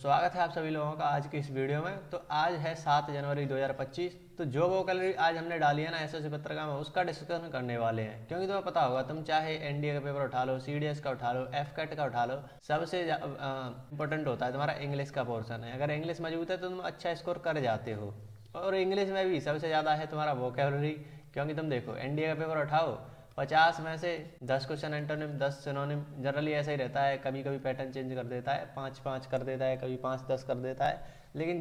स्वागत है आप सभी लोगों का आज की इस वीडियो में। तो आज है 7 जनवरी 2025। तो जो वोकैबुलरी आज हमने डाली है ना एसएससी पत्रिका में, उसका डिस्कशन करने वाले हैं। क्योंकि तुम्हें पता होगा, तुम चाहे एनडीए का पेपर उठा लो, सीडीएस का उठा लो, एफकेट का उठा लो, सबसे इंपॉर्टेंट होता है तुम्हारा इंग्लिश का पोर्शन है। अगर इंग्लिश मजबूत है तो तुम अच्छा स्कोर कर जाते हो। और इंग्लिश में भी सबसे ज़्यादा है तुम्हारा वोकैबुलरी। क्योंकि तुम देखो, एनडीए का पेपर उठाओ, 50 में से 10 क्वेश्चन एंटोनिम, 10 सिनोनिम। जनरली ऐसा ही रहता है, कभी कभी पैटर्न चेंज कर देता है, 5-5 कर देता है, कभी 5-10 कर देता है, लेकिन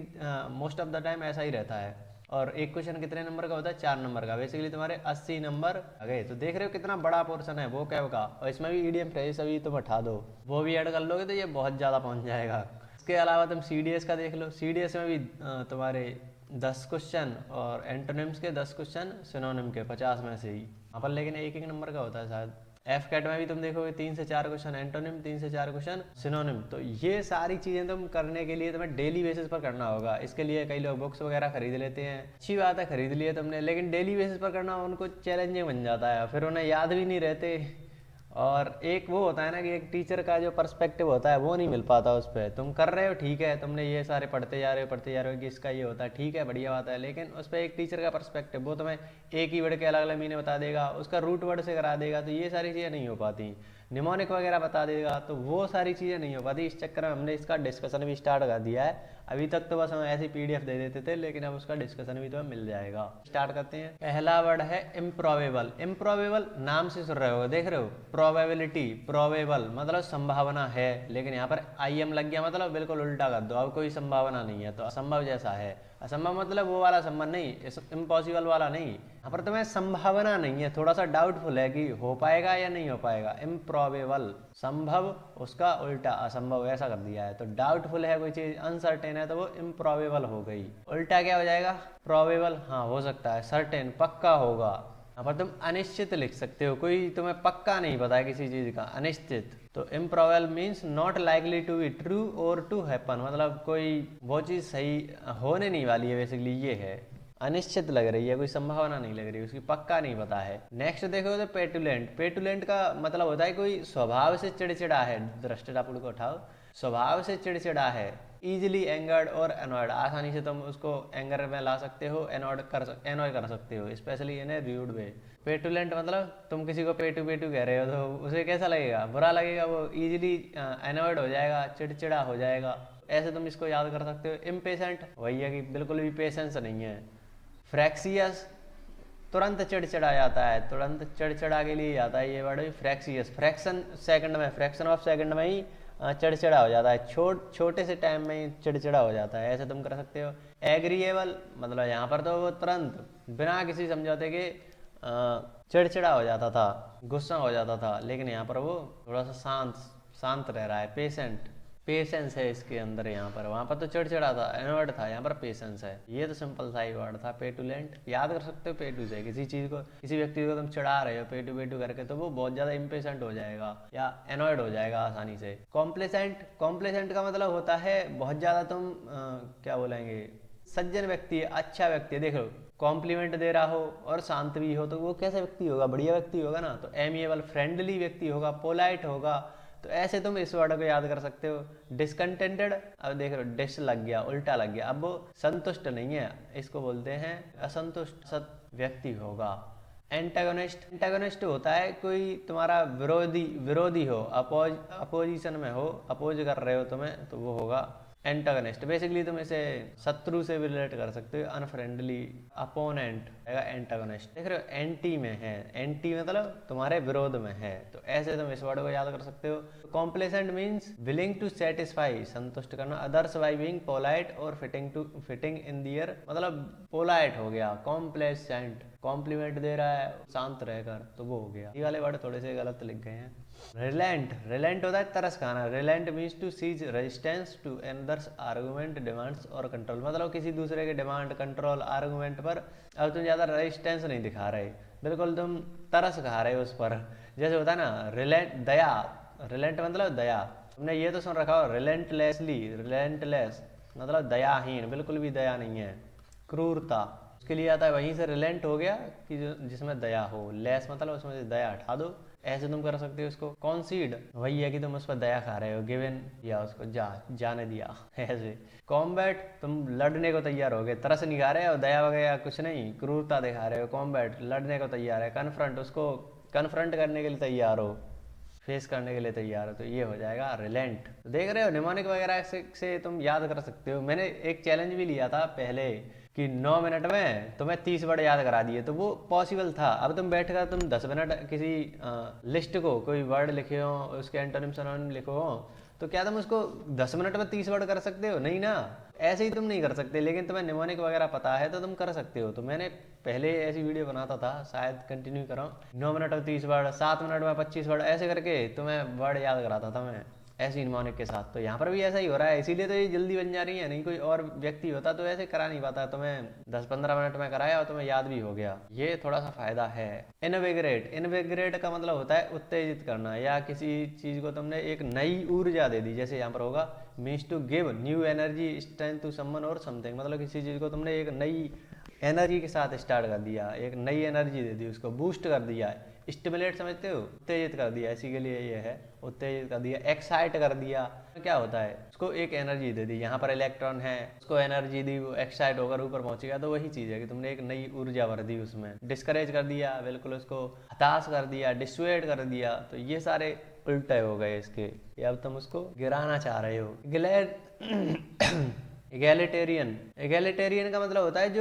मोस्ट ऑफ द टाइम ऐसा ही रहता है। और एक क्वेश्चन कितने नंबर का होता है? 4 नंबर का। बेसिकली तुम्हारे 80 नंबर आ गए। तो देख रहे हो कितना बड़ा पोर्शन है वो कैब का। और इसमें भी ईडीएम फ्रेज अभी तुम हटा दो, वो भी ऐड कर लोगे तो ये बहुत ज़्यादा पहुँच जाएगा। इसके अलावा तुम सीडीएस का देख लो। सीडीएस में भी तुम्हारे 10 क्वेश्चन और एंटोनिम्स के 10 क्वेश्चन, सिनोनिम के 50 में से ही यहाँ पर, लेकिन एक एक नंबर का होता है शायद। एफ कैट में भी तुम देखोगे 3 से 4 क्वेश्चन एंटोनिम, 3 से 4 क्वेश्चन सिनोनिम। तो ये सारी चीज़ें तुम करने के लिए तुम्हें डेली बेसिस पर करना होगा। इसके लिए कई लोग बुक्स वगैरह खरीद लेते हैं, अच्छी बात है, खरीद लिए तुमने, लेकिन डेली बेसिस पर करना उनको चैलेंजिंग बन जाता है, फिर उन्हें याद भी नहीं रहते। और एक वो होता है ना कि एक टीचर का जो पर्सपेक्टिव होता है वो नहीं मिल पाता उस पर। तुम कर रहे हो, ठीक है, तुमने ये सारे पढ़ते जा रहे हो कि इसका ये होता है, ठीक है, बढ़िया बात है, लेकिन उस पर एक टीचर का पर्सपेक्टिव, वो तुम्हें एक ही वर्ड के अलग अलग मीनिंग बता देगा, उसका रूट वर्ड से करा देगा, तो ये सारी चीज़ें नहीं हो पाती। निमोनिक वगैरह बता देगा, तो वो सारी चीज़ें नहीं हो पाती। इस चक्कर में हमने इसका डिस्कशन भी स्टार्ट कर दिया है। अभी तक तो बस हम ऐसी पीडीएफ दे देते थे, लेकिन अब उसका डिस्कशन भी तुम्हें मिल जाएगा। स्टार्ट करते हैं। पहला वर्ड है इम्प्रोबेबल। इम्प्रोबेबल नाम से सुन रहे हो, देख रहे हो, प्रोबेबिलिटी, प्रोबेबल मतलब संभावना है, लेकिन यहाँ पर आई एम लग गया, मतलब बिल्कुल उल्टा कर दो, अब कोई संभावना नहीं है, तो असंभव जैसा है। असंभव मतलब वो वाला संभव नहीं, इम्पॉसिबल वाला नहीं। यहाँ पर तुम्हें संभावना नहीं है, थोड़ा सा डाउटफुल है कि हो पाएगा या नहीं हो पाएगा। इम्प्रोबेबल संभव, उसका उल्टा असंभव, ऐसा कर दिया है। तो डाउटफुल है कोई चीज़, अनसर्टेन है, तो वो इम्प्रोबेबल हो गई। उल्टा क्या हो जाएगा? प्रोबेबल, हाँ हो सकता है। सर्टेन पक्का होगा। यहाँ पर तुम अनिश्चित लिख सकते हो, कोई तुम्हें पक्का नहीं पता है किसी चीज़ का, अनिश्चित। तो improbable means not likely to be true or to happen, मतलब कोई वो चीज़ सही होने नहीं वाली है, बेसिकली ये है। अनिश्चित लग रही है, कोई संभावना नहीं लग रही, उसकी पक्का नहीं पता है। नेक्स्ट देखो तो पेटुलेंट। पेटुलेंट का मतलब होता है कोई स्वभाव से चिड़चिड़ा है। दृष्टितापुड़ को उठाओ, स्वभाव से चिड़चिड़ा है। इजिली एंगर्ड और एनॉयड, आसानी से तुम उसको एंगर में ला सकते हो, एनॉय कर सकते हो, स्पेशली इन ए रूड वे। पेटुलेंट मतलब तुम किसी को पेटू पेटू कह रहे हो तो उसे कैसा लगेगा? बुरा लगेगा, वो इजिली एनॉयड हो जाएगा, चिड़चिड़ा हो जाएगा। ऐसे तुम इसको याद कर सकते हो। इम्पेशेंट वही है कि बिल्कुल भी पेशेंस नहीं है। फ्रैक्सियस तुरंत चिड़चिड़ा जाता है, तुरंत चिड़चिड़ा के लिए आता है ये वर्ड। फ्रैक्सियस फ्रैक्शन सेकंड में, फ्रैक्शन ऑफ सेकंड में ही चिड़चिड़ा हो जाता है, छोटे से टाइम में ही चिड़चिड़ा हो जाता है, ऐसे तुम कर सकते हो। एग्रीएबल मतलब यहाँ पर तो वो तुरंत बिना किसी समझौते के चिड़चिड़ा हो जाता था, गुस्सा हो जाता था, लेकिन यहाँ पर वो थोड़ा सा शांत शांत रह रहा है। पेशेंट, पेशेंस है इसके अंदर, यहाँ पर, वहाँ पर तो चिड़चिड़ा था, एनवर्ड था, यहाँ पर पेशेंस है। ये तो सिंपल सा ही वर्ड था। पेटुलेंट याद कर सकते हो, पेटू से किसी चीज़ को, किसी व्यक्ति को तुम चिढ़ा रहे हो पेटू पेटू करके, तो वो बहुत ज़्यादा इम्पेशेंट हो जाएगा या एनॉयड हो जाएगा आसानी से। कॉम्प्लेसेंट, कॉम्प्लेसेंट का मतलब होता है बहुत ज़्यादा तुम क्या बोलेंगे, सज्जन व्यक्ति है, अच्छा व्यक्ति है। देख लो, कॉम्प्लीमेंट दे रहा हो और शांत भी हो, तो वो कैसा व्यक्ति होगा? बढ़िया व्यक्ति होगा ना। तो एमिएबल फ्रेंडली व्यक्ति होगा, पोलाइट होगा। तो ऐसे तुम इस वर्ड को याद कर सकते हो। डिसकंटेंटेड, अब देख लो, डिस लग गया, उल्टा लग गया, अब वो संतुष्ट नहीं है, इसको बोलते हैं असंतुष्ट सत व्यक्ति होगा। एंटागोनिस्ट, एंटागोनिस्ट होता है कोई तुम्हारा विरोधी, विरोधी हो, अपोजिशन में हो, अपोज कर रहे हो तुम्हें, तो वो होगा एंटागनिस्ट। बेसिकली तुम इसे शत्रु से भी रिलेट कर सकते हो, अनफ्रेंडली, अपोनेंट है एंटागनिस्ट। देख रहे हो, एंटी में है, एंटी मतलब तुम्हारे विरोध में है, तो ऐसे तुम इस वर्ड को याद कर सकते हो। Complacent means willing to satisfy, संतुष्ट करना, others by being polite or fitting in there, मतलब पोलाइट हो गया। कॉम्प्लेसेंट कॉम्प्लीमेंट दे रहा है शांत रहकर, तो वो हो गया। ये वाले वर्ड थोड़े से गलत लिख गए हैं। रिलेंट, रिलेंट होता है तरस खाना। Relent means to cease resistance to another's argument, demands or control, मतलब किसी दूसरे के डिमांड, कंट्रोल, आर्गुमेंट पर अब तुम ज़्यादा रेजिस्टेंस नहीं दिखा रहे, बिल्कुल तुम तरस खा रहे हो उस पर। जैसे होता है ना रिलेंट, दया, रिलेंट मतलब दया। तुमने ये तो सुन रखा हो, रिलेंटलेसली, रिलेंटलेस मतलब दयाहीन, बिल्कुल भी दया नहीं है। क्रूरता, उसके लिए आता है, वहीं से रिलेंट हो गया कि जिसमें दया हो। लेस मतलब उसमें से दया हटा दो। ऐसे तुम कर सकते हो इसको। कॉन्सीड वही है कि तुम उस पर दया खा रहे हो, गिवन या उसको जाने दिया ऐसे। कॉम्बैट तुम लड़ने को तैयार हो गए, तरस नहीं खा रहे हो, दया वगैरह कुछ नहीं, क्रूरता दिखा रहे हो। कॉम्बैट लड़ने को तैयार है। कन्फ्रंट उसको कन्फ्रंट करने के लिए तैयार हो, फेस करने के लिए तैयार हो, तो ये हो जाएगा रिलेंट। तो देख रहे हो निमोनिक वगैरह से तुम याद कर सकते हो। मैंने एक चैलेंज भी लिया था पहले कि 9 मिनट में तुम्हें 30 वर्ड याद करा दिए, तो वो पॉसिबल था। अब तुम बैठ कर तुम 10 मिनट किसी लिस्ट को कोई वर्ड लिखे हो, उसके एंटोनिम सिनोनिम लिखो हो, तो क्या तुम उसको 10 मिनट में 30 वर्ड कर सकते हो? नहीं ना, ऐसे ही तुम नहीं कर सकते। लेकिन तुम्हें निमोनिक वगैरह पता है तो तुम कर सकते हो। तो मैंने पहले ऐसी वीडियो बनाता था, शायद कंटिन्यू करो, 9 मिनट में 30 वर्ड, 7 मिनट में 25 वर्ड, ऐसे करके तुम्हें वर्ड याद कराता था मैं ऐसे निमोनिक के साथ। तो यहाँ पर भी ऐसा ही हो रहा है, इसीलिए तो ये जल्दी बन जा रही है। नहीं कोई और व्यक्ति होता तो ऐसे करा नहीं पाता, तुम्हें 10-15 मिनट में कराया और तुम्हें याद भी हो गया। ये थोड़ा सा फायदा है। इनविगरेट, इनविगरेट का मतलब होता है उत्तेजित करना, या किसी चीज को तुमने एक नई ऊर्जा दे दी, जैसे यहाँ पर होगा means to give new energy strength to someone or something, मतलब किसी चीज को तुमने एक नई एनर्जी के साथ स्टार्ट कर दिया, एक नई एनर्जी दे दी, उसको बूस्ट कर दिया। स्टिमुलेट समझते हो, उत्तेजित कर दिया, इसी के लिए ये है, उत्तेजित कर दिया। एक्साइट कर दिया, तो क्या होता है, उसको एक एनर्जी दे दी। यहाँ पर इलेक्ट्रॉन है, उसको एनर्जी दी, वो एक्साइट होकर ऊपर पहुंच गया, तो वही चीज़ है कि तुमने एक नई ऊर्जा भर दी उसमें। डिस्करेज कर दिया, बिल्कुल उसको हताश कर दिया, डिसुएड कर दिया, तो ये सारे उल्टे हो गए इसके। या अब तुम उसको गिराना चाह रहे हो। ग्लैड एगैलिटेरियन, एगैलिटेरियन का मतलब होता है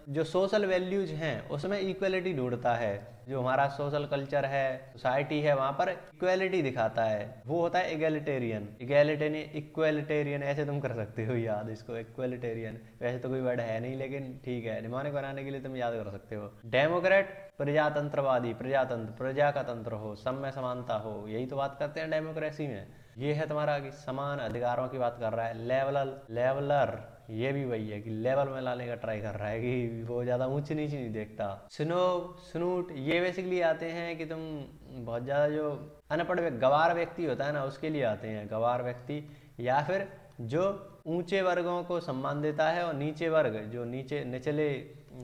जो सोशल वैल्यूज हैं उसमें इक्वलिटी ढूंढता है। जो हमारा सोशल कल्चर है, सोसाइटी है, वहां पर इक्वलिटी दिखाता है, वो होता है एगैलिटेरियन। एगैलिटेरियन, इक्वलिटेरियन ऐसे तुम कर सकते हो याद इसको, इक्वलिटेरियन। वैसे तो कोई वर्ड है नहीं, लेकिन ठीक है, निमोनिक बनाने के लिए तुम याद कर सकते हो। डेमोक्रेट, प्रजातंत्रवादी, प्रजातंत्र, प्रजा का तंत्र हो, सब में समानता हो, यही तो बात करते हैं डेमोक्रेसी में। ये है तुम्हारा कि समान अधिकारों की बात कर रहा है। लेवलर, लेवलर ये भी वही है कि लेवल में लाने का ट्राई कर रहा है, कि वो ज़्यादा ऊंच नीच नहीं देखता। स्नोब, स्नूट, ये बेसिकली आते हैं कि तुम बहुत ज़्यादा जो अनपढ़ गवार व्यक्ति होता है ना, उसके लिए आते हैं गवार व्यक्ति, या फिर जो ऊंचे वर्गों को सम्मान देता है और नीचे वर्ग, जो निचले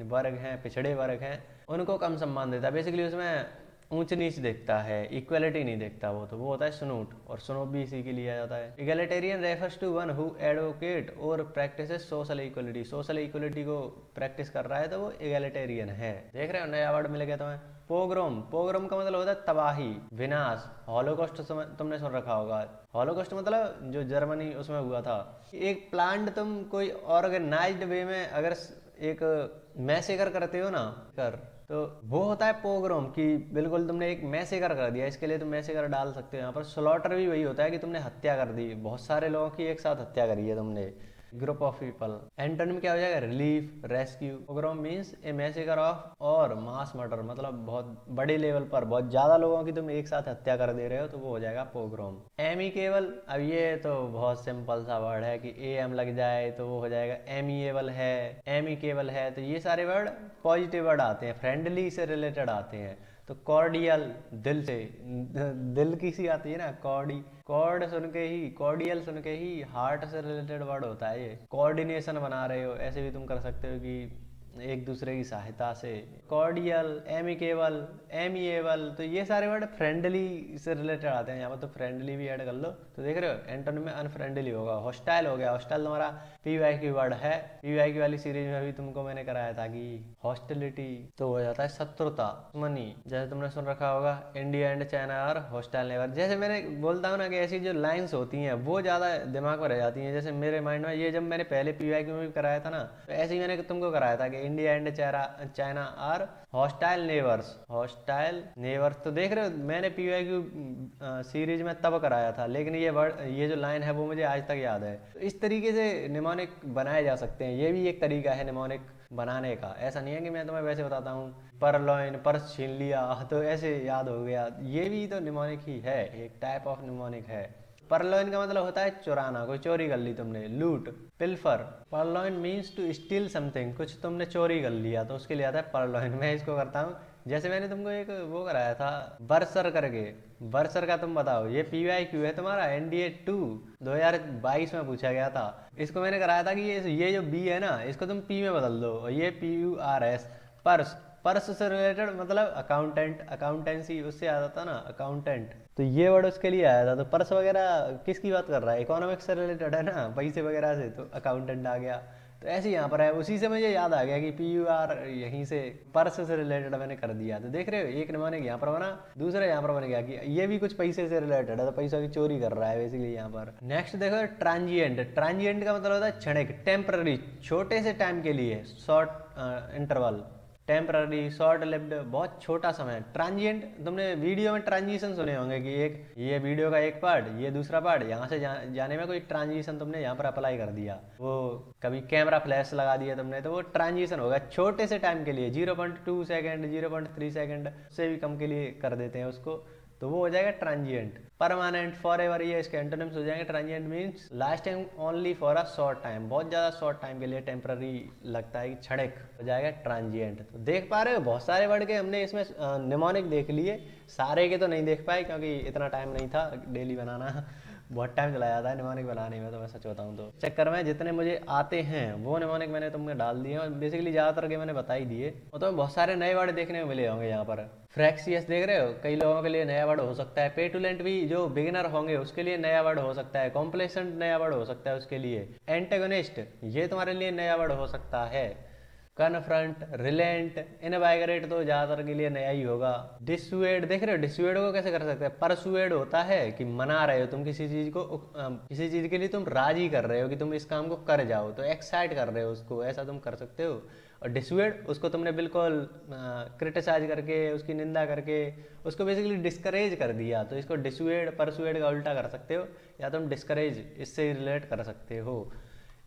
वर्ग हैं, पिछड़े वर्ग हैं, उनको कम सम्मान देता है। बेसिकली उसमें ऊंच नीच देखता है, इक्वलिटी नहीं देखता वो, तो वो होता है स्नूट। और स्नोब भी इसी के लिए आ जाता है। Egalitarian refers to one who advocate or practises social equality, social equality को प्रैक्टिस कर रहा है तो वो इगैलिटेरियन है। देख रहे हो, नया वर्ड मिल गया तुम्हें। पोग्रोम, पोग्रोम का मतलब होता है तबाही, विनाश। हॉलोकॉस्ट तुमने सुन रखा होगा। हॉलोकॉस्ट मतलब जो जर्मनी उसमें हुआ था। एक प्लांट तुम कोई ऑर्गेनाइज्ड वे में अगर एक मैसेकर करते हो ना, कर, तो वो होता है पोग्राम, कि बिल्कुल तुमने एक मैसेकर कर दिया। इसके लिए तुम मैसेकर डाल सकते हो। यहाँ पर स्लॉटर भी वही होता है कि तुमने हत्या कर दी, बहुत सारे लोगों की एक साथ हत्या करी है तुमने, ग्रुप ऑफ पीपल। एंटोनिम क्या हो जाएगा, relief, rescue. Pogrom means a massacre of or mass murder, मतलब बहुत बड़े लेवल पर बहुत ज्यादा लोगों की तुम एक साथ हत्या कर दे रहे हो, तो वो हो जाएगा पोग्राम। एमिकेबल, अब ये तो बहुत सिंपल सा वर्ड है कि ए एम लग जाए तो वो हो जाएगा एमिएबल है, एमिकेबल है, तो ये सारे वर्ड पॉजिटिव वर्ड आते हैं, फ्रेंडली से रिलेटेड आते हैं। तो कॉर्डियल, दिल से, दिल की सी आती है ना, कॉर्ड सुन के ही, कॉर्डियल सुन के ही हार्ट से रिलेटेड वर्ड होता है ये। कोऑर्डिनेशन बना रहे हो, ऐसे भी तुम कर सकते हो कि एक दूसरे की सहायता से। कॉर्डियल, एमिकेबल, एमिएबल, तो ये सारे वर्ड फ्रेंडली से रिलेटेड आते हैं। यहाँ पर तो फ्रेंडली भी ऐड कर लो, तो देख रहे हो एंटोनिम में अनफ्रेंडली होगा। हॉस्टाइल हो गया, हॉस्टाइल तुम्हारा पीवाईक्यू वर्ड है। पीवाईक्यू वाली सीरीज में भी तुमको मैंने कराया था कि हॉस्टिलिटी तो हो जाता है शत्रुता, दुश्मनी। जैसे तुमने सुन रखा होगा India and China are hostile neighbour. जैसे मैंने बोलता हूँ ना कि ऐसी जो लाइन्स होती हैं वो ज़्यादा दिमाग में रह जाती हैं। जैसे मेरे माइंड में ये, जब मैंने पहले पीवाईक्यू में भी कराया था ना, तो ऐसे ही मैंने तुमको कराया था कि India and China are hostile neighbours, hostile neighbours. तो देख रहे हो मैंने पीवाईक्यू सीरीज में तब कराया था, लेकिन ये वर्ड, ये जो लाइन है वो मुझे आज तक याद है। तो इस तरीके से निमोनिक बनाए जा सकते हैं। ये भी एक तरीका है निमोनिक बनाने का। ऐसा नहीं है कि मैं तुम्हें वैसे बताता हूँ परलॉइन, पर्स छीन लिया तो ऐसे याद हो गया। ये भी तो निमोनिक ही है, एक टाइप ऑफ निमोनिक है। परलॉइन का मतलब होता है चुराना, कोई चोरी कर ली तुमने। लूट, पिल्फर, परलॉइन मीन्स टू स्टील समथिंग, कुछ तुमने चोरी कर लिया तो उसके लिए आता है परलॉइन। मैं इसको करता हूँ, जैसे मैंने तुमको एक वो कराया था बर्सर करके, बर्सर का तुम बताओ। ये पीवाईक्यू है तुम्हारा, एनडीए 2 2022 में पूछा गया था। इसको मैंने कराया था कि ये जो बी है ना, इसको तुम पी में बदल दो, और ये PURS, पर्स, पर्स से रिलेटेड मतलब अकाउंटेंट, अकाउंटेंसी उससे आया था ना अकाउंटेंट, तो ये वर्ड उसके लिए आया था। तो पर्स वगैरह किसकी बात कर रहा है, इकोनॉमिक्स से रिलेटेड है ना, पैसे वगैरह से, तो अकाउंटेंट आ गया। तो ऐसे ही यहाँ पर है, उसी से मुझे याद आ गया कि PUR यहीं से पर्स से रिलेटेड मैंने कर दिया। तो देख रहे हो एक निमोनिक यहाँ पर बना, दूसरा यहाँ पर बन गया कि ये भी कुछ पैसे से रिलेटेड है, तो पैसा की चोरी कर रहा है बेसिकली यहाँ पर। नेक्स्ट देखो ट्रांजिएंट। ट्रांजिएंट का मतलब होता है क्षणिक, टेम्पररी, छोटे से टाइम के लिए, short interval, temporary, short lived, बहुत छोटा समय। ट्रांजिएंट, तुमने वीडियो में ट्रांजिशन सुने होंगे कि एक ये वीडियो का एक पार्ट, ये दूसरा पार्ट, यहाँ से जाने में कोई ट्रांजिशन तुमने यहाँ पर अप्लाई कर दिया, वो कभी कैमरा फ्लैश लगा दिया तुमने, तो वो ट्रांजिशन होगा छोटे से टाइम के लिए, 0.2 सेकेंड, 0.3 सेकेंड से भी कम के लिए कर देते हैं उसको, तो वो हो जाएगा ट्रांजिएंट। परमानेंट, फॉर एवर, ये इसके एंटोनिम्स हो जाएंगे। Transient means lasting only for a short time, बहुत ज़्यादा शॉर्ट टाइम के लिए, टेम्पररी लगता है कि क्षणिक, हो जाएगा ट्रांजिएंट। तो देख पा रहे हो बहुत सारे वर्ड के हमने इसमें निमोनिक देख लिए, सारे के तो नहीं देख पाए क्योंकि इतना टाइम नहीं था डेली बनाना, बहुत टाइम चला जाता है निमोनिक बनाने में, तो मैं सच बताऊँ तो चक्कर में जितने मुझे आते हैं वो निमोनिक मैंने तुमने डाल दिए, और बेसिकली ज़्यादातर के मैंने बता ही दिए। और तो बहुत सारे नए वर्ड देखने को मिले होंगे यहाँ पर। फ्रैक्सियस देख रहे हो, कई लोगों के लिए नया वर्ड हो सकता है। पेटुलेंट भी जो बिगिनर होंगे उसके लिए नया वर्ड हो सकता है। कॉम्प्लेसेंट नया वर्ड हो सकता है उसके लिए। एंटेगोनिस्ट ये तुम्हारे लिए नया वर्ड हो सकता है। कन्फ्रंट, रिलेंट, इनवाइगरेट तो ज्यादातर के लिए नया ही होगा। डिसुएड देख रहे हो, डिसुएड को कैसे कर सकते हैं। परसुएड होता है कि मना रहे हो तुम किसी चीज को, किसी चीज के लिए तुम राजी कर रहे हो कि तुम इस काम को कर जाओ, तो एक्साइट कर रहे हो उसको, ऐसा तुम कर सकते हो। और डिसुएड उसको तुमने बिल्कुल क्रिटिसाइज करके, उसकी निंदा करके उसको बेसिकली डिस्करेज कर दिया, तो इसको डिसुएड परसुएड का उल्टा कर सकते हो, या तुम डिस्करेज इससे रिलेट कर सकते हो।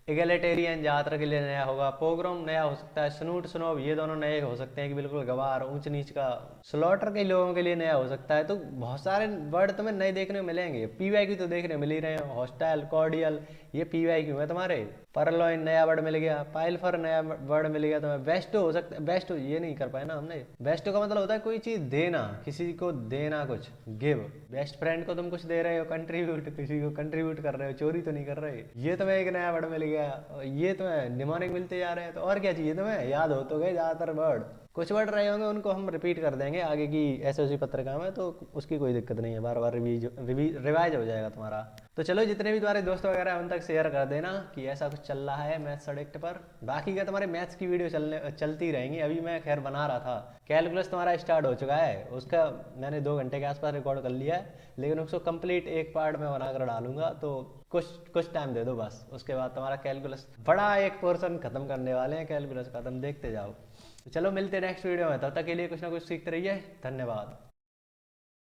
इगैलिटेरियन ज़्यादातर के लिए नया होगा। पोग्राम नया हो सकता है। स्नूट, स्नोब ये दोनों नए हो सकते हैं कि बिल्कुल गवार, ऊंच नीच का। स्लॉटर के लोगों के लिए नया हो सकता है। तो बहुत सारे वर्ड तुम्हें नए देखने को मिलेंगे। PYQ तो देखने मिल ही रहे हैं। हॉस्टाइल, कॉर्डियल ये PYQ है तुम्हारे। परलॉइन नया वर्ड मिल गया। पाइलफर नया वर्ड मिल गया तुम्हें। बेस्टो हो सकता है, बेस्टो ये नहीं कर पाए ना हमने। बेस्टो का मतलब होता है कोई चीज़ देना, किसी को देना, कुछ गिव। बेस्ट फ्रेंड को तुम कुछ दे रहे हो, कंट्रीब्यूट, किसी को कंट्रीब्यूट कर रहे हो, चोरी तो नहीं कर रहे। ये तुम्हें एक नया वर्ड मिल गया। ये तुम्हें निमोनिक मिलते जा रहे हैं, तो और क्या चाहिए तुम्हें, याद हो तो गए ज़्यादातर वर्ड। कुछ वर्ड रहे होंगे उनको हम रिपीट कर देंगे आगे की SOC पत्रिका में, तो उसकी कोई दिक्कत नहीं है, बार बार रिवाइज हो जाएगा तुम्हारा। तो चलो जितने भी तुम्हारे दोस्त वगैरह हैं उन तक शेयर कर देना कि ऐसा कुछ चल रहा है मैथ्स सब्जेक्ट पर। बाकी का तुम्हारे मैथ्स की वीडियो चलती रहेंगी। अभी मैं खैर बना रहा था, कैलकुलस तुम्हारा स्टार्ट हो चुका है, उसका मैंने 2 घंटे के आसपास रिकॉर्ड कर लिया है, लेकिन उसको कंप्लीट एक पार्ट में बनाकर डालूंगा, तो कुछ टाइम दे दो बस, उसके बाद तुम्हारा कैलकुलस बड़ा एक पोर्शन खत्म करने वाले हैं कैलकुलस का, तुम देखते जाओ। तो चलो मिलते हैं नेक्स्ट वीडियो में, तब तक के लिए कुछ ना कुछ सीखते रहिए। धन्यवाद।